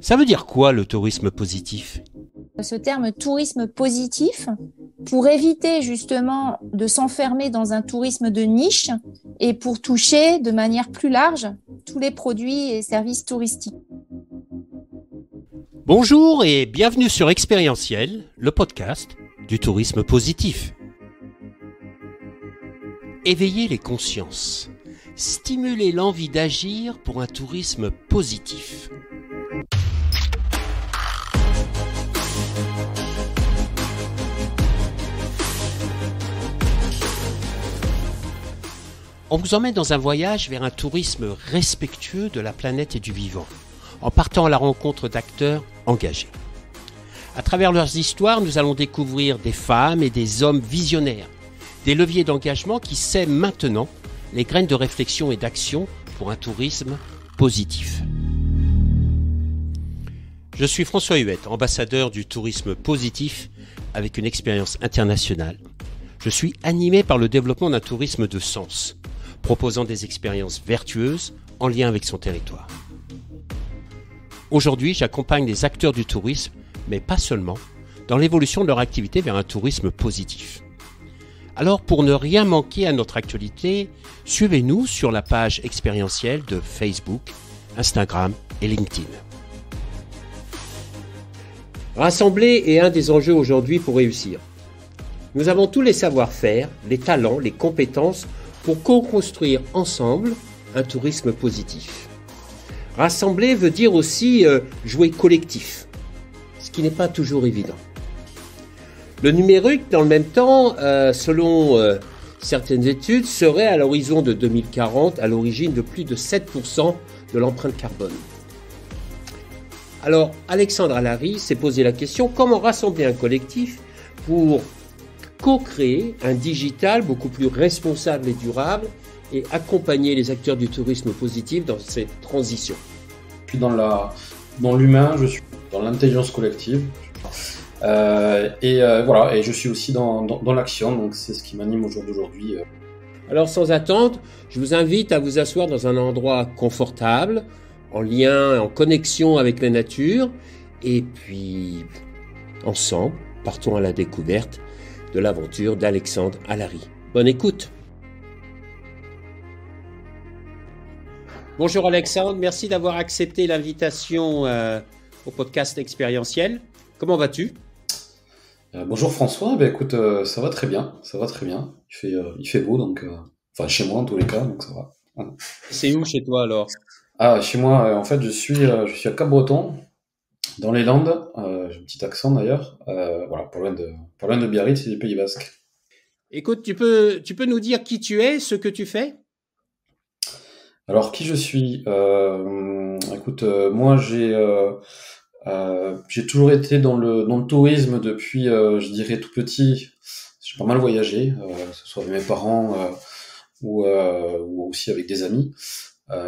Ça veut dire quoi le tourisme positif? Ce terme tourisme positif pour éviter justement de s'enfermer dans un tourisme de niche et pour toucher de manière plus large tous les produits et services touristiques. Bonjour et bienvenue sur Expérientiel, le podcast du tourisme positif. Éveiller les consciences, stimuler l'envie d'agir pour un tourisme positif. On vous emmène dans un voyage vers un tourisme respectueux de la planète et du vivant, en partant à la rencontre d'acteurs engagés. À travers leurs histoires, nous allons découvrir des femmes et des hommes visionnaires, des leviers d'engagement qui sèment maintenant les graines de réflexion et d'action pour un tourisme positif. Je suis François Huette, ambassadeur du tourisme positif avec une expérience internationale. Je suis animé par le développement d'un tourisme de sens, proposant des expériences vertueuses en lien avec son territoire. Aujourd'hui, j'accompagne les acteurs du tourisme, mais pas seulement, dans l'évolution de leur activité vers un tourisme positif. Alors, pour ne rien manquer à notre actualité, suivez-nous sur la page expérientielle de Facebook, Instagram et LinkedIn. Rassembler est un des enjeux aujourd'hui pour réussir. Nous avons tous les savoir-faire, les talents, les compétences pour co-construire ensemble un tourisme positif. Rassembler veut dire aussi jouer collectif, ce qui n'est pas toujours évident. Le numérique, dans le même temps, selon certaines études, serait à l'horizon de 2040 à l'origine de plus de 7% de l'empreinte carbone. Alors, Alexandre Allary s'est posé la question, comment rassembler un collectif pour co-créer un digital beaucoup plus responsable et durable et accompagner les acteurs du tourisme positif dans cette transition. Je suis dans l'humain, je suis dans l'intelligence collective et je suis aussi dans l'action, donc c'est ce qui m'anime au jour d'aujourd'hui. Alors sans attendre, je vous invite à vous asseoir dans un endroit confortable, en lien, en connexion avec la nature, et puis ensemble, partons à la découverte de l'aventure d'Alexandre Allary. Bonne écoute. Bonjour Alexandre, merci d'avoir accepté l'invitation au podcast expérientiel. Comment vas-tu? Bonjour François, écoute, ça va très bien, il fait beau, donc chez moi en tous les cas, donc ça va. C'est où chez toi alors? Chez moi, en fait, je suis à Cap-Breton, dans les Landes, j'ai un petit accent d'ailleurs, pas loin de Biarritz et du Pays Basque. Écoute, tu peux nous dire qui tu es, ce que tu fais? Alors, qui je suis? Moi, j'ai toujours été dans le tourisme depuis, je dirais, tout petit. J'ai pas mal voyagé, que ce soit avec mes parents ou aussi avec des amis.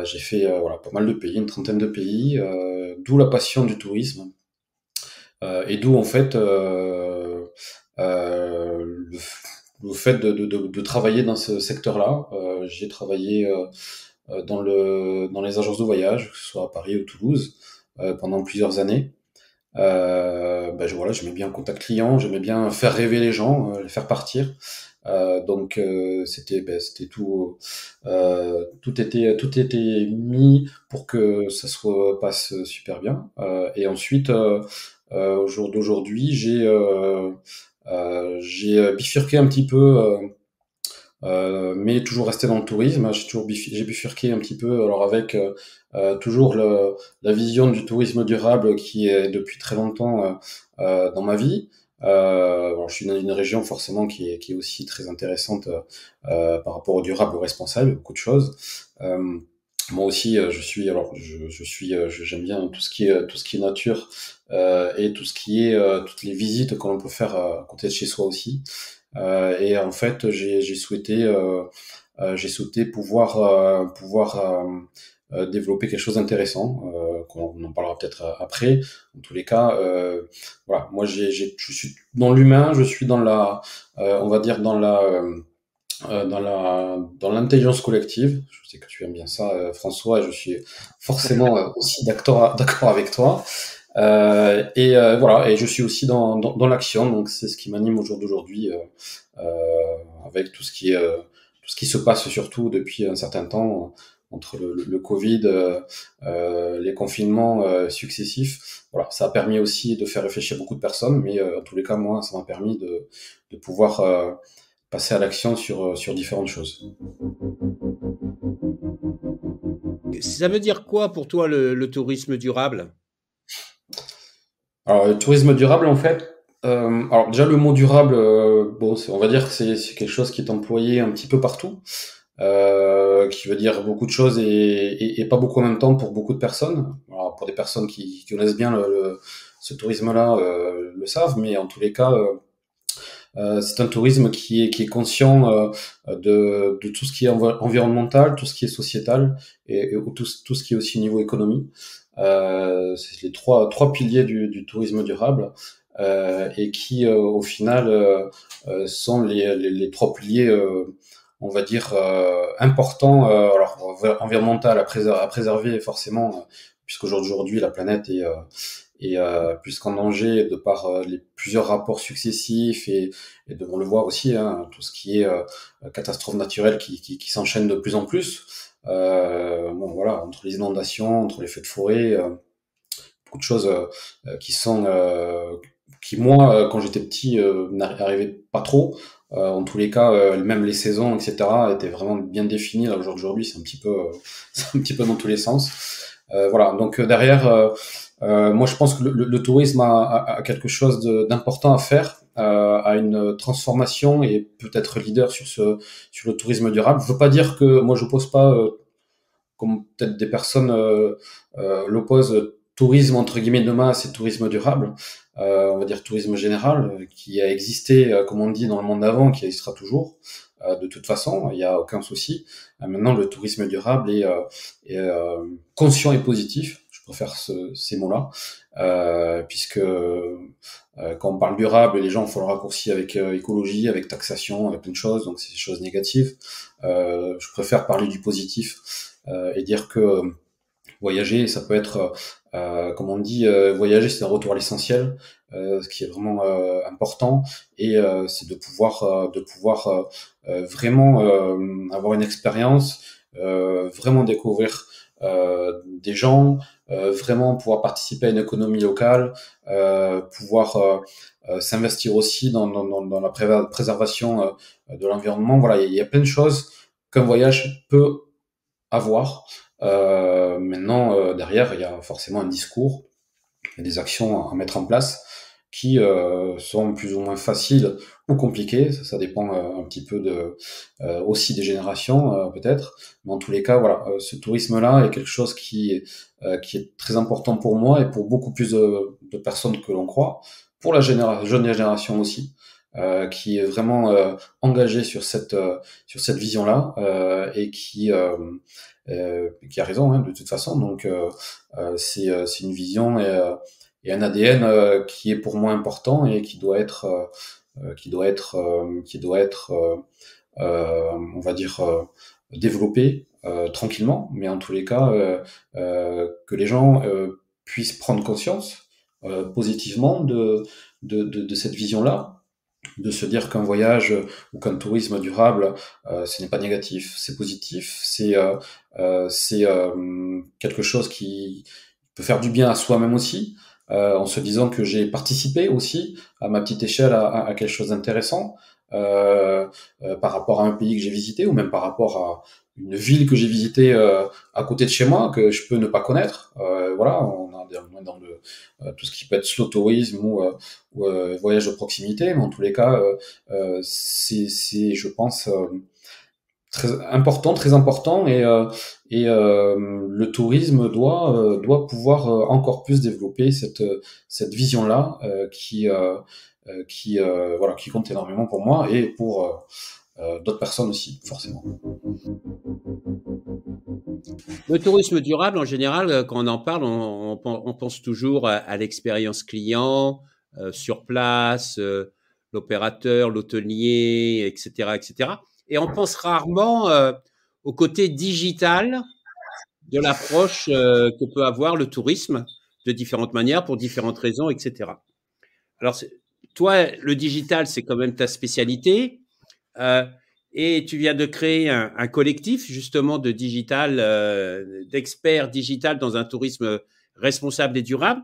J'ai fait pas mal de pays, une trentaine de pays, d'où la passion du tourisme. Et d'où en fait le fait de travailler dans ce secteur-là. J'ai travaillé dans les agences de voyage, que ce soit à Paris ou Toulouse, pendant plusieurs années. J'aimais bien le contact client, j'aimais bien faire rêver les gens, les faire partir. C'était tout était mis pour que ça se passe super bien. Et ensuite, au jour d'aujourd'hui, j'ai bifurqué un petit peu. Mais toujours resté dans le tourisme. J'ai bifurqué un petit peu, alors avec toujours la vision du tourisme durable qui est depuis très longtemps dans ma vie. Je suis dans une région forcément qui est aussi très intéressante par rapport au durable, au responsable, beaucoup de choses. Moi aussi, j'aime bien tout ce qui est nature et tout ce qui est toutes les visites que l'on peut faire à côté de chez soi aussi. Et en fait, j'ai souhaité pouvoir développer quelque chose d'intéressant, qu'on en parlera peut-être après. En tous les cas, moi je suis dans l'humain, je suis dans on va dire dans dans l'intelligence collective. Je sais que tu aimes bien ça, François, et je suis forcément aussi d'accord avec toi. Voilà, et je suis aussi dans l'action, donc c'est ce qui m'anime au jour d'aujourd'hui, avec tout ce qui se passe surtout depuis un certain temps entre le Covid, les confinements successifs. Voilà, ça a permis aussi de faire réfléchir beaucoup de personnes, mais en tous les cas, moi, ça m'a permis de pouvoir passer à l'action sur différentes choses. Ça veut dire quoi pour toi le tourisme durable? Alors, le tourisme durable, en fait, alors déjà le mot durable, bon, on va dire que c'est quelque chose qui est employé un petit peu partout, qui veut dire beaucoup de choses et pas beaucoup en même temps pour beaucoup de personnes. Alors, pour des personnes qui connaissent bien ce tourisme-là, le savent, mais en tous les cas, c'est un tourisme qui est conscient de tout ce qui est environnemental, tout ce qui est sociétal et tout ce qui est aussi au niveau économie. C'est les trois piliers du tourisme durable et qui, au final, sont les trois piliers, on va dire, importants. Alors, environnemental à préserver forcément, puisqu'aujourd'hui la planète est plus qu'en danger de par les plusieurs rapports successifs et on le voir aussi, hein, tout ce qui est catastrophes naturelles qui s'enchaînent de plus en plus. Bon voilà, entre les inondations, entre les feux de forêt, beaucoup de choses qui moi, quand j'étais petit, n'arrivaient pas trop. En tous les cas, même les saisons, etc., étaient vraiment bien définies. Là, aujourd'hui, c'est un petit peu, c'est un petit peu dans tous les sens. Voilà. Donc derrière, moi, je pense que le tourisme a quelque chose d'important à faire, a une transformation et peut être leader sur le tourisme durable. Je veux pas dire que moi, je pose pas comme peut-être des personnes l'opposent, tourisme entre guillemets de masse et tourisme durable, on va dire tourisme général, qui a existé, comme on dit, dans le monde d'avant, qui existera toujours. De toute façon, il n'y a aucun souci. Maintenant, le tourisme durable est conscient et positif. Je préfère ces mots-là, puisque quand on parle durable, les gens font le raccourci avec écologie, avec taxation, avec plein de choses, donc c'est des choses négatives. Je préfère parler du positif et dire que voyager, ça peut être, comme on dit, voyager, c'est un retour à l'essentiel, ce qui est vraiment important, et c'est de pouvoir vraiment avoir une expérience, vraiment découvrir des gens, vraiment pouvoir participer à une économie locale, pouvoir s'investir aussi dans la préservation de l'environnement. Voilà, il y a plein de choses qu'un voyage peut avoir. Maintenant, derrière, il y a forcément un discours, il y a des actions à mettre en place qui sont plus ou moins faciles ou compliquées. Ça dépend un petit peu aussi des générations, peut-être. Mais en tous les cas, voilà, ce tourisme-là est quelque chose qui est très important pour moi et pour beaucoup plus de personnes que l'on croit. Pour la jeune génération aussi. Qui est vraiment engagée sur cette vision-là et qui a raison, hein, de toute façon. Donc c'est une vision et un ADN qui est pour moi important et on va dire, développé tranquillement, mais en tous les cas, que les gens puissent prendre conscience positivement de cette vision-là, de se dire qu'un voyage ou qu'un tourisme durable, ce n'est pas négatif, c'est positif, c'est quelque chose qui peut faire du bien à soi-même aussi, en se disant que j'ai participé aussi à ma petite échelle à quelque chose d'intéressant par rapport à un pays que j'ai visité ou même par rapport à une ville que j'ai visitée à côté de chez moi que je peux ne pas connaître. Voilà, on est dans tout ce qui peut être slow tourisme ou voyage de proximité, mais en tous les cas, c'est je pense, très important et le tourisme doit pouvoir encore plus développer cette vision-là voilà, qui compte énormément pour moi et pour d'autres personnes aussi, forcément. Le tourisme durable, en général, quand on en parle, on pense toujours à l'expérience client, sur place, l'opérateur, l'hôtelier, etc., etc. et on pense rarement au côté digital de l'approche que peut avoir le tourisme de différentes manières, pour différentes raisons, etc. Alors, toi, le digital, c'est quand même ta spécialité. Euh, et tu viens de créer un collectif justement de digital, d'experts digital dans un tourisme responsable et durable.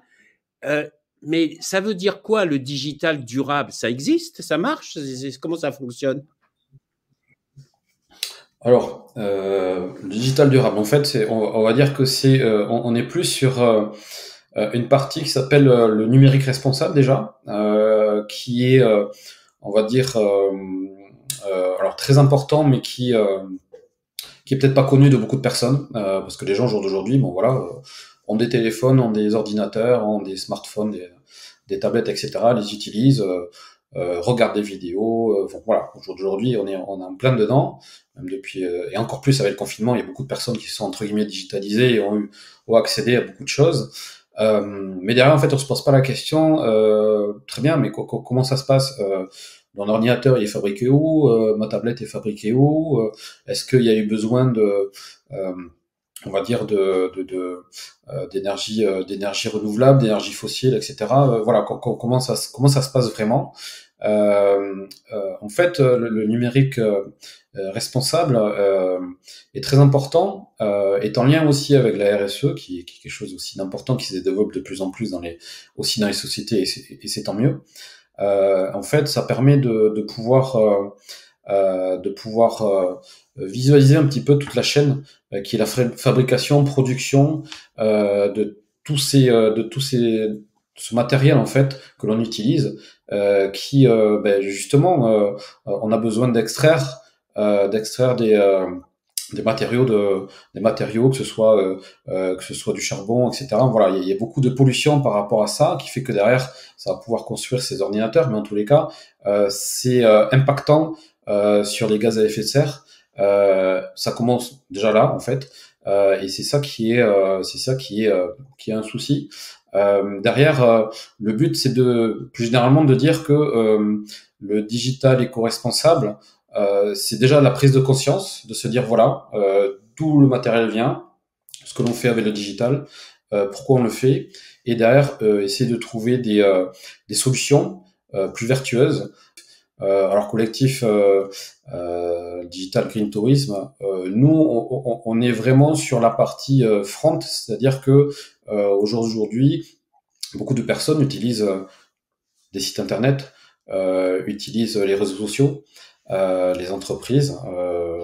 Mais ça veut dire quoi le digital durable? Ça existe? Ça marche? Comment ça fonctionne? Alors, le digital durable, en fait, on va dire que on est plus sur une partie qui s'appelle le numérique responsable déjà, qui est, on va dire, alors très important, mais qui est peut-être pas connu de beaucoup de personnes, parce que les gens au jour d'aujourd'hui, bon voilà, ont des téléphones, ont des ordinateurs, ont des smartphones, des tablettes, etc., les utilisent, regardent des vidéos, bon, voilà, au jour d'aujourd'hui, on est en plein dedans, même depuis, et encore plus avec le confinement, il y a beaucoup de personnes qui sont entre guillemets digitalisées et ont accédé à beaucoup de choses. Mais derrière, en fait, on se pose pas la question, très bien, mais comment ça se passe? Mon ordinateur, il est fabriqué où? Ma tablette est fabriquée où? Est-ce qu'il y a eu besoin on va dire d'énergie renouvelable, d'énergie fossile, etc. Voilà, comment ça se passe vraiment? En fait, le numérique responsable est très important, est en lien aussi avec la RSE, qui est quelque chose aussi d'important, qui se développe de plus en plus aussi dans les sociétés, et c'est tant mieux. En fait, ça permet de pouvoir visualiser un petit peu toute la chaîne qui est la fabrication, production ce matériel en fait que l'on utilise, qui justement on a besoin d'extraire des matériaux, que ce soit du charbon, etc. Voilà, il y a beaucoup de pollution par rapport à ça, qui fait que derrière, ça va pouvoir construire ces ordinateurs, mais en tous les cas, c'est impactant sur les gaz à effet de serre. Ça commence déjà là, en fait, et c'est ça qui est un souci. Derrière, le but, c'est plus généralement de dire que le digital éco-responsable, c'est déjà la prise de conscience, de se dire voilà, d'où le matériel vient, ce que l'on fait avec le digital, pourquoi on le fait, et derrière essayer de trouver des solutions plus vertueuses. Alors collectif Digital Green Tourism, nous on est vraiment sur la partie front, c'est-à-dire que aujourd'hui beaucoup de personnes utilisent des sites internet, utilisent les réseaux sociaux, les entreprises,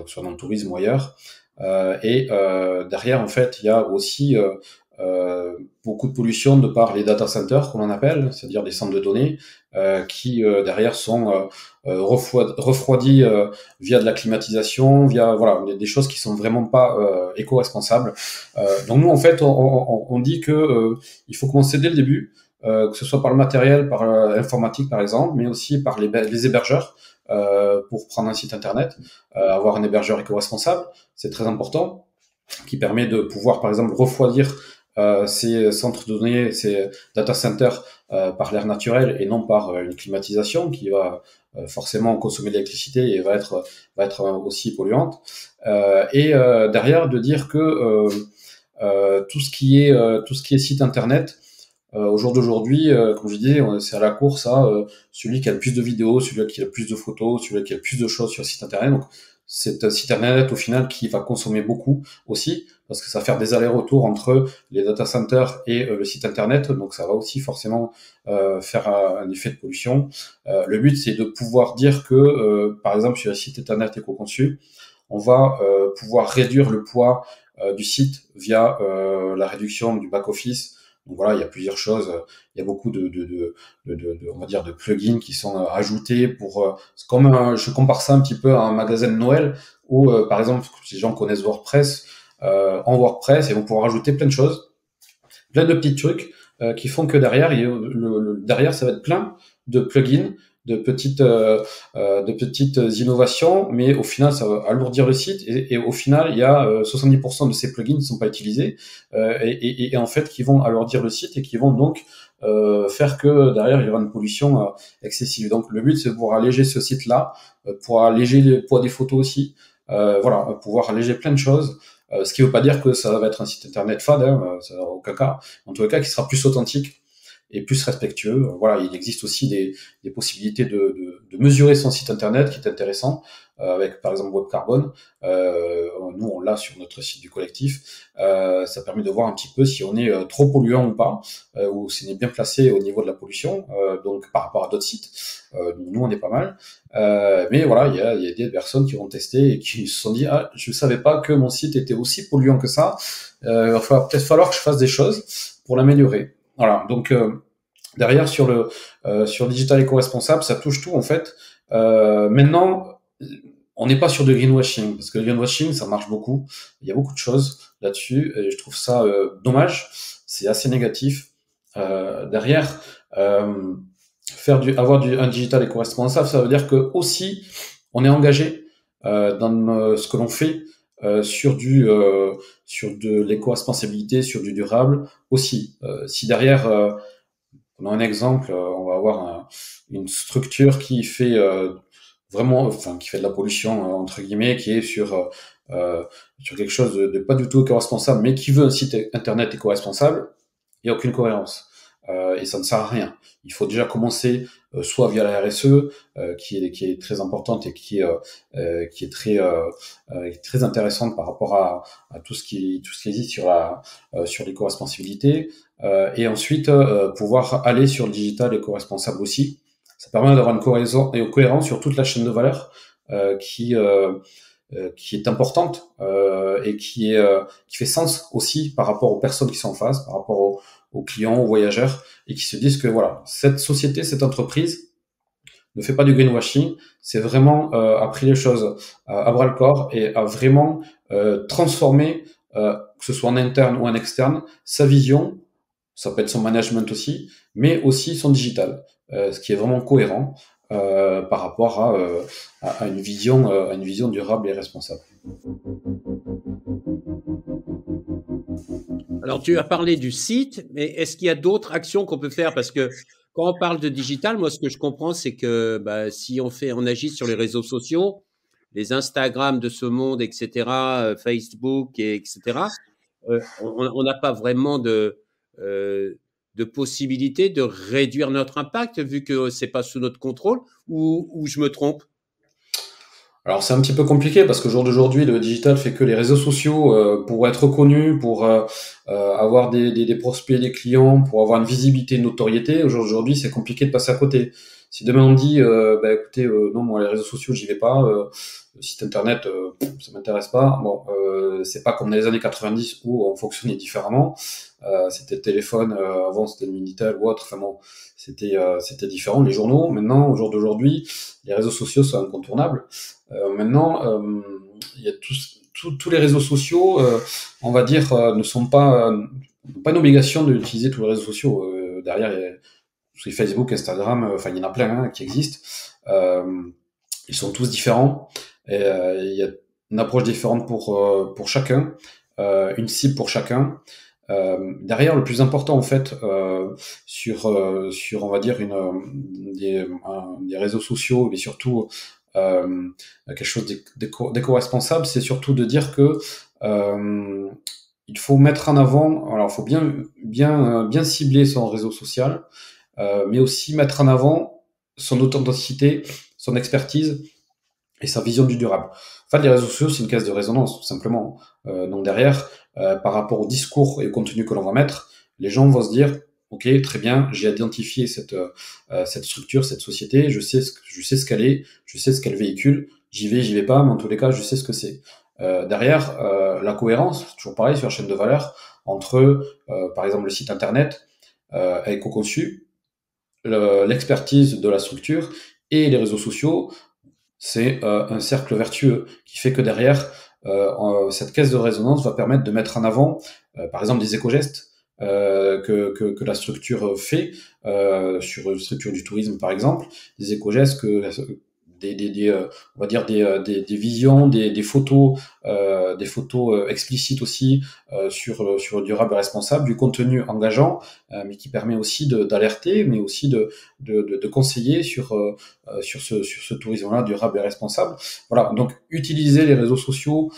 soit dans le tourisme ou ailleurs. Et derrière, en fait, il y a aussi beaucoup de pollution de par les data centers, qu'on en appelle, c'est-à-dire des centres de données, qui derrière sont refroidis via de la climatisation, via voilà des choses qui sont vraiment pas éco-responsables. Donc nous, en fait, on dit que il faut commencer dès le début, que ce soit par le matériel, par l'informatique par exemple, mais aussi par les hébergeurs. Pour prendre un site internet, avoir un hébergeur éco-responsable, c'est très important, qui permet de pouvoir, par exemple, refroidir ces centres de données, ces data centers par l'air naturel et non par une climatisation qui va forcément consommer de l'électricité et va être aussi polluante. Et derrière, de dire que tout ce qui est site internet, au jour d'aujourd'hui, comme je disais, c'est à la course à celui qui a le plus de vidéos, celui qui a le plus de photos, celui qui a le plus de choses sur le site internet. Donc, c'est un site internet au final qui va consommer beaucoup aussi, parce que ça va faire des allers-retours entre les data centers et le site internet. Donc, ça va aussi forcément faire un effet de pollution. Le but, c'est de pouvoir dire que, par exemple, sur un site internet éco-conçu, on va pouvoir réduire le poids du site via la réduction du back-office. Donc voilà, il y a plusieurs choses. Il y a beaucoup on va dire, de plugins qui sont ajoutés pour. C'est comme je compare ça un petit peu à un magasin de Noël où, par exemple, si les gens connaissent WordPress, en WordPress, ils vont pouvoir ajouter plein de choses, plein de petits trucs qui font que derrière, derrière, ça va être plein de plugins de petites innovations, mais au final, ça va alourdir le site. Et au final, il y a 70% de ces plugins qui ne sont pas utilisés et en fait, qui vont alourdir le site et qui vont donc faire que derrière, il y aura une pollution excessive. Donc, le but, c'est de pouvoir alléger ce site-là, pouvoir alléger le poids des photos aussi, voilà, pouvoir alléger plein de choses. Ce qui ne veut pas dire que ça va être un site internet fade, hein, ça n'a aucun cas. En tout cas, qui sera plus authentique et plus respectueux. Voilà, il existe aussi des possibilités de mesurer son site internet qui est intéressant, avec par exemple WebCarbon. Nous, on l'a sur notre site du collectif. Ça permet de voir un petit peu si on est trop polluant ou pas, ou si on est bien placé au niveau de la pollution, donc par rapport à d'autres sites. Nous, on est pas mal. Mais voilà, il y a des personnes qui vont tester et qui se sont dit, ah, je savais pas que mon site était aussi polluant que ça. Il va peut-être falloir que je fasse des choses pour l'améliorer. Voilà, donc derrière sur le digital éco-responsable, ça touche tout en fait. Maintenant, on n'est pas sur de greenwashing, parce que le greenwashing, ça marche beaucoup. Il y a beaucoup de choses là-dessus, et je trouve ça dommage. C'est assez négatif. Derrière, avoir un digital éco-responsable, ça veut dire que aussi on est engagé dans ce que l'on fait sur de l'éco-responsabilité, sur du durable aussi. Si derrière, on a un exemple, on va avoir une structure qui fait vraiment, enfin qui fait de la pollution entre guillemets, qui est sur quelque chose de pas du tout éco-responsable, mais qui veut un site internet éco-responsable, il n'y a aucune cohérence. Et ça ne sert à rien. Il faut déjà commencer soit via la RSE, qui est très importante et qui est très intéressante par rapport à tout ce qui existe sur l'éco-responsabilité, et ensuite pouvoir aller sur le digital éco-responsable aussi. Ça permet d'avoir une cohérence sur toute la chaîne de valeur qui est importante et qui fait sens aussi par rapport aux personnes qui sont en face, par rapport aux clients, aux voyageurs, et qui se disent que voilà, cette société, cette entreprise ne fait pas du greenwashing, c'est vraiment a pris les choses à bras le corps et a vraiment transformé, que ce soit en interne ou en externe, sa vision, ça peut être son management aussi, mais aussi son digital, ce qui est vraiment cohérent par rapport à une vision durable et responsable. Alors, tu as parlé du site, mais est-ce qu'il y a d'autres actions qu'on peut faire? Parce que quand on parle de digital, moi, ce que je comprends, c'est que si on agit sur les réseaux sociaux, les Instagram de ce monde, etc., Facebook, etc., on n'a pas vraiment de possibilité de réduire notre impact, vu que c'est pas sous notre contrôle, ou je me trompe? Alors c'est un petit peu compliqué parce qu'au jour d'aujourd'hui, le digital fait que les réseaux sociaux, pour être reconnus, pour avoir des prospects, des clients, pour avoir une visibilité, une notoriété, au jour d'aujourd'hui, c'est compliqué de passer à côté. Si demain on dit, écoutez, non, moi les réseaux sociaux, j'y vais pas, le site internet, ça m'intéresse pas. Bon, c'est pas comme dans les années 90 où on fonctionnait différemment. C'était le téléphone, avant c'était le Minitel ou autre. Enfin bon, c'était différent. Les journaux, maintenant, au jour d'aujourd'hui, les réseaux sociaux sont incontournables. Maintenant, il y a tous les réseaux sociaux, on va dire, n'ont pas une obligation d'utiliser tous les réseaux sociaux. Derrière, il y a Facebook, Instagram, enfin il y en a plein hein, qui existent. Ils sont tous différents. Et, il y a une approche différente pour chacun, une cible pour chacun. Derrière, le plus important en fait sur on va dire des réseaux sociaux, mais surtout quelque chose d'éco-responsable, c'est surtout de dire que il faut mettre en avant, alors il faut bien cibler son réseau social, mais aussi mettre en avant son authenticité, son expertise et sa vision du durable. En fait, les réseaux sociaux, c'est une caisse de résonance, tout simplement. Donc derrière, par rapport au discours et au contenu que l'on va mettre, les gens vont se dire, ok, très bien, j'ai identifié cette structure, cette société, je sais ce qu'elle est, je sais ce qu'elle véhicule, j'y vais pas, mais en tous les cas, je sais ce que c'est. Derrière, la cohérence, toujours pareil sur la chaîne de valeur, entre, par exemple, le site internet éco-conçu, l'expertise de la structure et les réseaux sociaux, c'est un cercle vertueux qui fait que derrière, cette caisse de résonance va permettre de mettre en avant, par exemple, des éco-gestes, que la structure fait sur une structure du tourisme par exemple, des éco-gestes on va dire des visions, des photos explicites aussi sur le durable et responsable, du contenu engageant, mais qui permet aussi d'alerter, mais aussi de conseiller sur ce tourisme-là durable et responsable. Voilà, donc utiliser les réseaux sociaux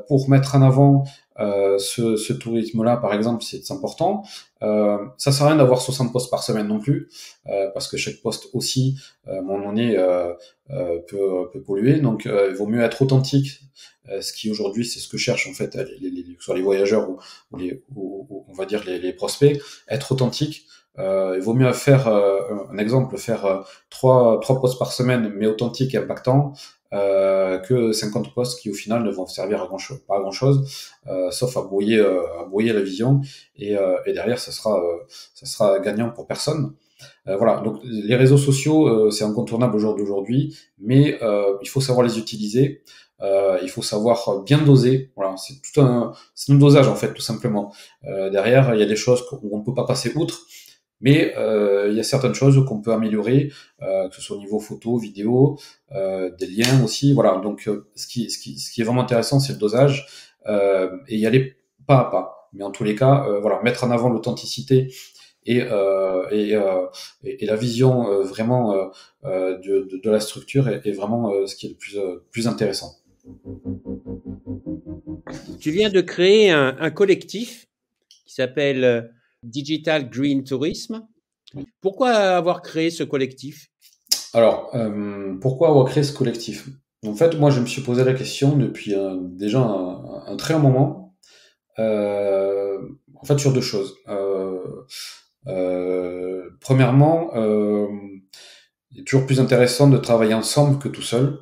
pour mettre en avant ce tourisme-là, par exemple, c'est important. Ça sert à rien d'avoir 60 posts par semaine non plus, parce que chaque post aussi, à un moment donné, peut polluer. Donc, il vaut mieux être authentique. Ce qui aujourd'hui, c'est ce que cherchent en fait que ce soit les voyageurs ou on va dire les prospects, être authentique. Il vaut mieux faire un exemple, faire trois posts par semaine, mais authentiques et impactants, que 50 posts qui au final ne vont servir à pas à grand chose, sauf à brouiller la vision, et derrière ça sera gagnant pour personne. Voilà, donc les réseaux sociaux, c'est incontournable au jour d'aujourd'hui, mais il faut savoir les utiliser, il faut savoir bien doser. Voilà, c'est un dosage en fait, tout simplement. Derrière, il y a des choses où on ne peut pas passer outre, mais il y a certaines choses qu'on peut améliorer, que ce soit au niveau photo, vidéo, des liens aussi. Voilà, donc ce qui est vraiment intéressant, c'est le dosage et y aller pas à pas. Mais en tous les cas, voilà, mettre en avant l'authenticité et la vision vraiment de la structure est vraiment ce qui est le plus intéressant. Tu viens de créer un collectif qui s'appelle Digital Green Tourism. Pourquoi avoir créé ce collectif? Alors, pourquoi avoir créé ce collectif? En fait, moi, je me suis posé la question depuis déjà un très long moment. En fait, sur deux choses. Premièrement, il est toujours plus intéressant de travailler ensemble que tout seul.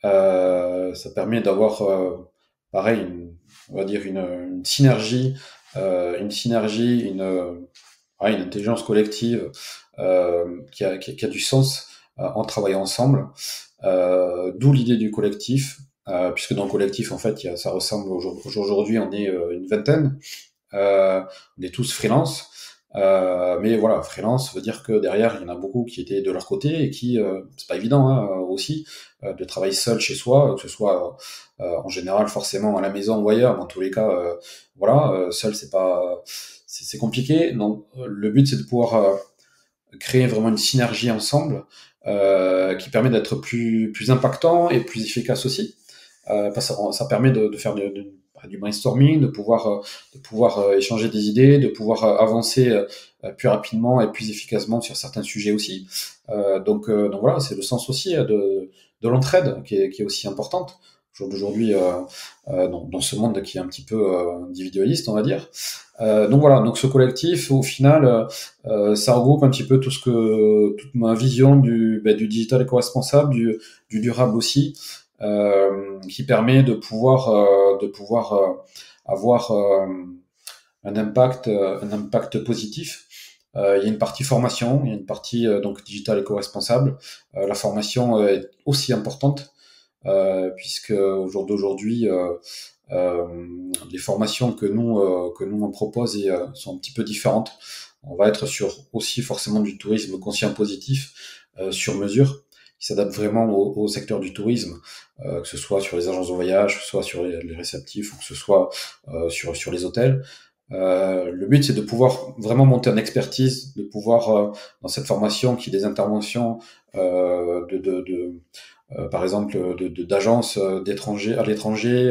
Ça permet d'avoir, pareil, on va dire une synergie, une intelligence collective qui a du sens en travaillant ensemble. D'où l'idée du collectif, puisque dans le collectif, en fait, ça ressemble aujourd'hui, on est une vingtaine. On est tous freelance. Mais voilà, freelance veut dire que derrière, il y en a beaucoup qui étaient de leur côté et qui, c'est pas évident aussi, de travailler seul chez soi, que ce soit en général forcément à la maison ou ailleurs, mais en tous les cas, voilà, seul c'est compliqué. Donc le but c'est de pouvoir créer vraiment une synergie ensemble qui permet d'être plus impactant et plus efficace aussi. Parce que ça permet de faire du brainstorming, de pouvoir échanger des idées, de pouvoir avancer plus rapidement et plus efficacement sur certains sujets aussi. Donc voilà, c'est le sens aussi de l'entraide qui est aussi importante au jour d'aujourd'hui dans ce monde qui est un petit peu individualiste, on va dire. Donc voilà, donc ce collectif, au final, ça regroupe un petit peu toute ma vision du digital éco-responsable, du durable aussi. Qui permet de pouvoir avoir un impact positif. Il y a une partie formation, il y a une partie donc digital éco-responsable. La formation est aussi importante puisque au jour d'aujourd'hui, les formations que nous on propose sont un petit peu différentes. On va être sur aussi forcément du tourisme conscient positif sur mesure, qui s'adapte vraiment au secteur du tourisme, que ce soit sur les agences de voyage, que ce soit sur les réceptifs ou que ce soit sur les hôtels. Le but, c'est de pouvoir vraiment monter en expertise, de pouvoir, dans cette formation, qu'il y ait des interventions par exemple, d'agences d'étrangers à l'étranger,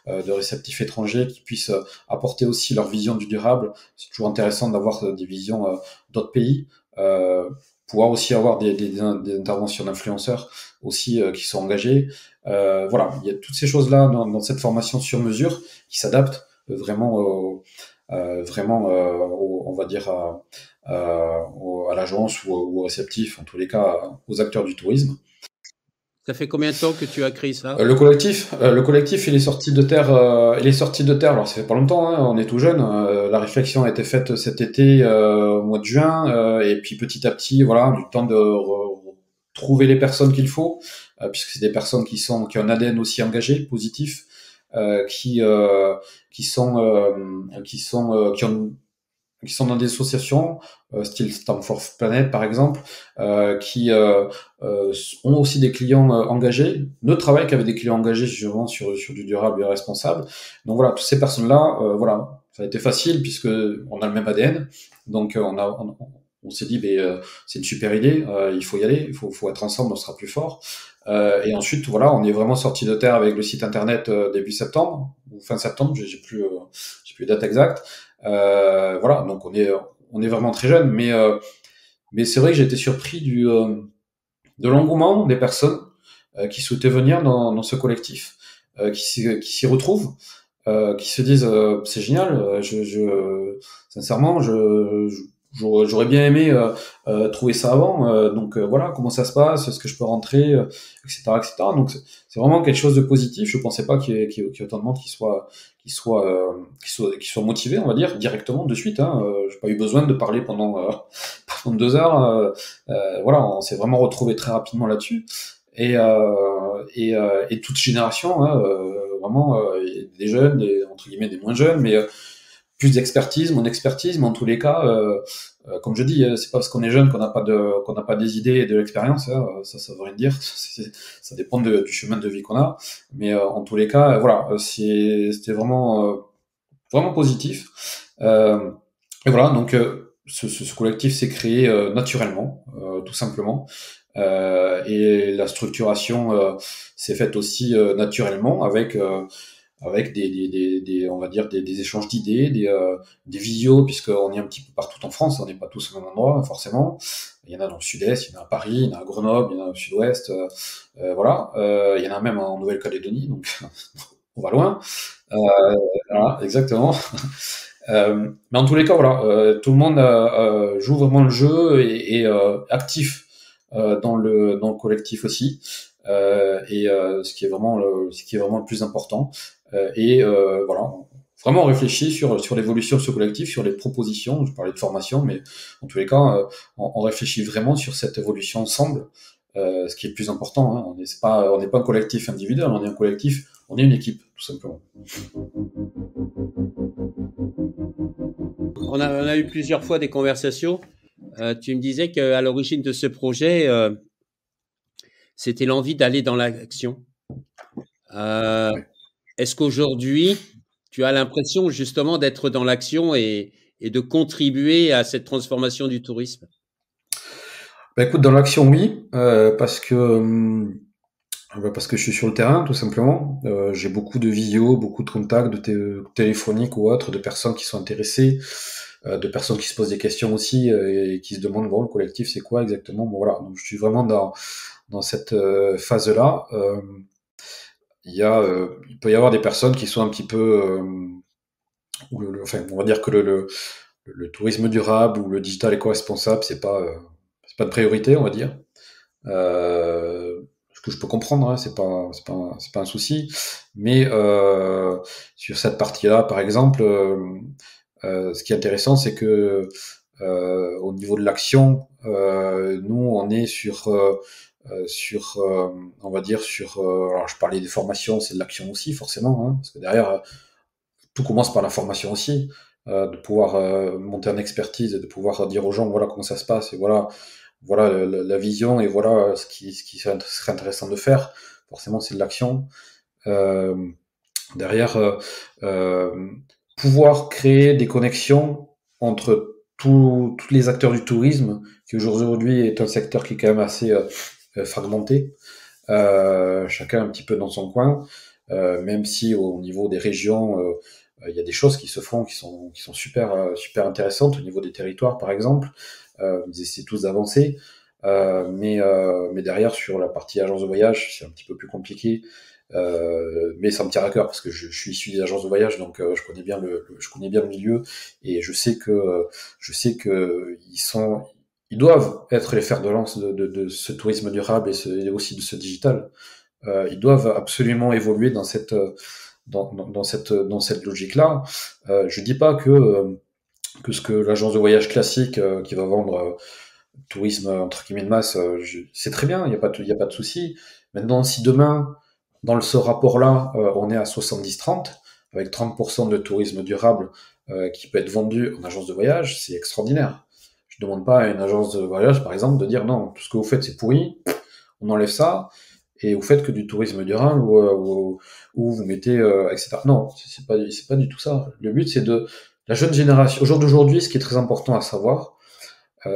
de réceptifs étrangers qui puissent apporter aussi leur vision du durable. C'est toujours intéressant d'avoir des visions d'autres pays. Pouvoir aussi avoir des interventions d'influenceurs aussi qui sont engagés. Voilà, il y a toutes ces choses-là dans cette formation sur mesure qui s'adaptent vraiment on va dire à l'agence ou au réceptif, en tous les cas aux acteurs du tourisme. Ça fait combien de temps que tu as créé ça? Le collectif, il est sorti de terre. Alors, ça fait pas longtemps. Hein, on est tout jeune. La réflexion a été faite cet été, au mois de juin, et puis petit à petit, voilà, du temps de trouver les personnes qu'il faut, puisque c'est des personnes qui ont un ADN aussi engagé, positif, qui ont qui sont dans des associations, style Stand for Planet par exemple, qui ont aussi des clients engagés, ne travaillent qu'avec des clients engagés justement sur du durable et responsable. Donc voilà, toutes ces personnes-là, voilà, ça a été facile puisque on a le même ADN, donc on s'est dit, c'est une super idée, il faut y aller, faut être ensemble, on sera plus fort. Et ensuite, voilà, on est vraiment sorti de terre avec le site internet début septembre ou fin septembre, j'ai plus la date exacte. Voilà, donc on est vraiment très jeune, mais c'est vrai que j'ai été surpris de l'engouement des personnes qui souhaitaient venir dans ce collectif, qui s'y retrouvent, qui se disent c'est génial, sincèrement, j'aurais bien aimé trouver ça avant, donc voilà, comment ça se passe, est-ce que je peux rentrer, etc., etc. Donc c'est vraiment quelque chose de positif. Je pensais pas qu'il y ait autant de monde qui soit motivé, on va dire, directement de suite. J'ai pas eu besoin de parler pendant 2 heures. Voilà, on s'est vraiment retrouvé très rapidement là-dessus. Et toute génération, vraiment, des jeunes, entre guillemets des moins jeunes, mais plus d'expertise, mon expertise, mais en tous les cas, comme je dis, c'est pas parce qu'on est jeune qu'on n'a pas des idées et de l'expérience, ça veut rien dire, ça dépend du chemin de vie qu'on a, mais en tous les cas, voilà, c'était vraiment positif. Et voilà, donc ce collectif s'est créé naturellement, tout simplement. Et la structuration s'est faite aussi naturellement avec on va dire des échanges d'idées, des visios, puisqu'on est un petit peu partout en France, on n'est pas tous au même endroit forcément. Il y en a dans le sud-est, il y en a à Paris, il y en a à Grenoble, il y en a au sud-ouest, voilà. Il y en a même en Nouvelle-Calédonie, donc on va loin. Voilà, exactement. Mais en tous les cas, voilà, tout le monde joue vraiment le jeu et actif dans le collectif aussi, ce qui est vraiment le plus important. Voilà, vraiment réfléchir sur l'évolution de ce collectif, sur les propositions. Je parlais de formation, mais en tous les cas, on réfléchit vraiment sur cette évolution ensemble, ce qui est le plus important. On n'est pas un collectif individuel, on est un collectif, on est une équipe, tout simplement. On a eu plusieurs fois des conversations. Tu me disais qu'à l'origine de ce projet, c'était l'envie d'aller dans l'action. Est-ce qu'aujourd'hui, tu as l'impression justement d'être dans l'action et de contribuer à cette transformation du tourisme? Écoute, dans l'action, oui, parce que je suis sur le terrain, tout simplement. J'ai beaucoup de visio, beaucoup de contacts, téléphoniques ou autres, de personnes qui sont intéressées, de personnes qui se posent des questions aussi et qui se demandent, bon, le collectif, c'est quoi exactement? Bon, voilà, donc je suis vraiment dans cette phase-là. Il peut y avoir des personnes qui sont un petit peu, enfin, on va dire que le tourisme durable ou le digital éco-responsable, c'est pas de priorité, on va dire. Ce que je peux comprendre, c'est pas un souci. Mais sur cette partie-là, par exemple, ce qui est intéressant, c'est que au niveau de l'action, nous, on est on va dire alors je parlais des formations, c'est de l'action aussi forcément, parce que derrière tout commence par la formation aussi, de pouvoir monter en expertise et de pouvoir dire aux gens voilà comment ça se passe et voilà la vision et voilà ce qui serait intéressant de faire. Forcément c'est de l'action. Derrière pouvoir créer des connexions entre tous les acteurs du tourisme, qui aujourd'hui est un secteur qui est quand même assez fragmenté, chacun un petit peu dans son coin, même si au niveau des régions, il y a des choses qui se font qui sont super intéressantes au niveau des territoires, par exemple. Ils essaient tous d'avancer, mais derrière sur la partie agence de voyage, c'est un petit peu plus compliqué. Mais ça me tient à cœur parce que je suis issu des agences de voyage, donc je connais bien le milieu et je sais que ils doivent être les fers de lance de ce tourisme durable et aussi de ce digital. Ils doivent absolument évoluer dans cette logique-là. Je dis pas que ce que l'agence de voyage classique qui va vendre tourisme entre guillemets de masse, c'est très bien, il y a pas de souci. Maintenant, si demain dans ce rapport-là, on est à 70-30, avec 30% de tourisme durable qui peut être vendu en agence de voyage, c'est extraordinaire. Je ne demande pas à une agence de voyage, par exemple, de dire non, tout ce que vous faites, c'est pourri, on enlève ça, et vous faites que du tourisme durable, ou vous mettez, etc. Non, c'est pas du tout ça. Le but, c'est de la jeune génération. Au jour d'aujourd'hui, ce qui est très important à savoir,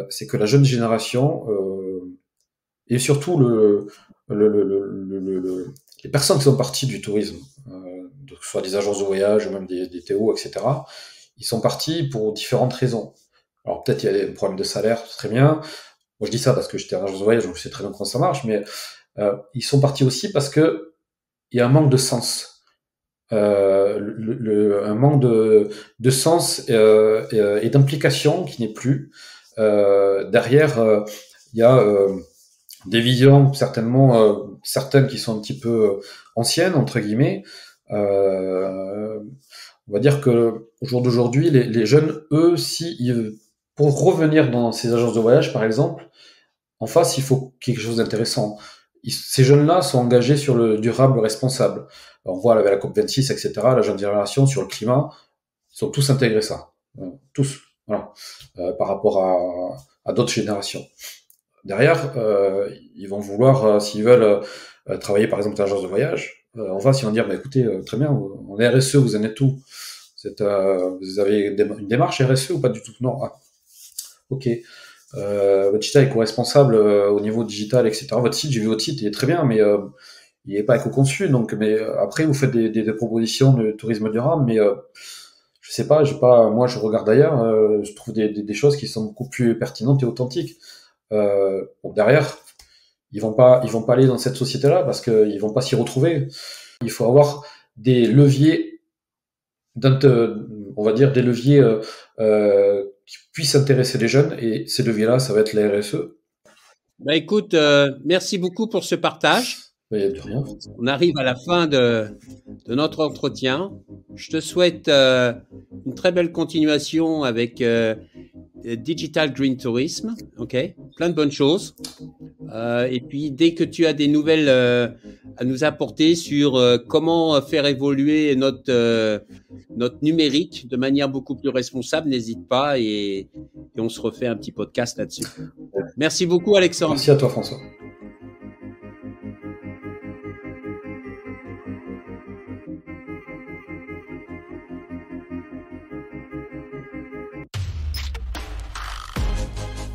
c'est que la jeune génération, et surtout les personnes qui sont parties du tourisme, que ce soit des agences de voyage ou même des TO, etc., ils sont partis pour différentes raisons. Alors peut-être il y a des problèmes de salaire, c'est très bien. Moi je dis ça parce que j'étais en agence de voyage, donc je sais très bien comment ça marche, mais ils sont partis aussi parce que il y a un manque de sens. Un manque de sens et d'implication qui n'est plus. Derrière, il y a des visions certainement certaines qui sont un petit peu anciennes entre guillemets. On va dire que au jour d'aujourd'hui, les jeunes, eux, pour revenir dans ces agences de voyage, par exemple, en face, il faut quelque chose d'intéressant. Ces jeunes-là sont engagés sur le durable responsable. On voit avec la COP26, etc., la jeune génération sur le climat, ils sont tous intégrés ça. Tous. Voilà. Par rapport à d'autres générations. Derrière, ils vont vouloir, s'ils veulent travailler par exemple dans l'agence de voyage, en face ils vont dire bah, écoutez, très bien, en RSE vous en êtes où? Vous avez une démarche RSE ou pas du tout? Non. Ah. Ok. Votre site est éco-responsable au niveau digital, etc. Votre site, j'ai vu votre site, il est très bien, mais il n'est pas éco-conçu. Donc, mais après vous faites des propositions de tourisme durable, mais je sais pas, moi je regarde ailleurs, je trouve des choses qui sont beaucoup plus pertinentes et authentiques. Bon, derrière, ils vont pas aller dans cette société-là parce qu'ils vont pas s'y retrouver. Il faut avoir des leviers, on va dire des leviers qui puissent intéresser les jeunes, et ces leviers-là, ça va être la RSE. Bah écoute, merci beaucoup pour ce partage. On arrive à la fin de notre entretien. Je te souhaite une très belle continuation avec Digital Green Tourism, ok, plein de bonnes choses. Et puis dès que tu as des nouvelles à nous apporter sur comment faire évoluer notre numérique de manière beaucoup plus responsable, n'hésite pas et on se refait un petit podcast là-dessus. Merci beaucoup, Alexandre. Merci à toi, François.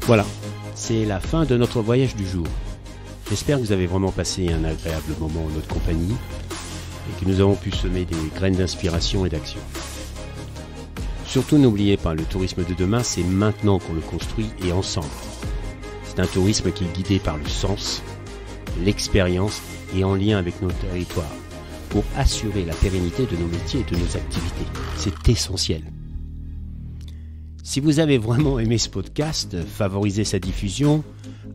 Voilà, c'est la fin de notre voyage du jour. J'espère que vous avez vraiment passé un agréable moment en notre compagnie et que nous avons pu semer des graines d'inspiration et d'action. Surtout n'oubliez pas, le tourisme de demain, c'est maintenant qu'on le construit et ensemble. C'est un tourisme qui est guidé par le sens, l'expérience et en lien avec nos territoires pour assurer la pérennité de nos métiers et de nos activités. C'est essentiel. Si vous avez vraiment aimé ce podcast, favorisez sa diffusion,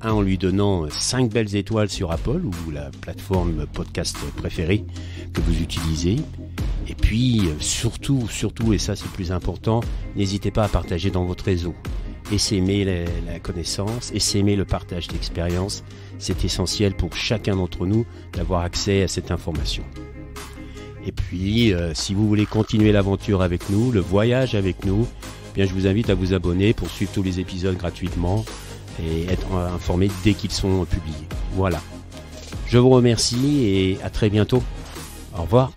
en lui donnant 5 belles étoiles sur Apple ou la plateforme podcast préférée que vous utilisez. Et puis, surtout, et ça c'est le plus important, n'hésitez pas à partager dans votre réseau. Essaimer la connaissance, essaimer le partage d'expérience. C'est essentiel pour chacun d'entre nous d'avoir accès à cette information. Et puis, si vous voulez continuer l'aventure avec nous, le voyage avec nous, bien, je vous invite à vous abonner pour suivre tous les épisodes gratuitement et être informé dès qu'ils sont publiés. Voilà. Je vous remercie et à très bientôt. Au revoir.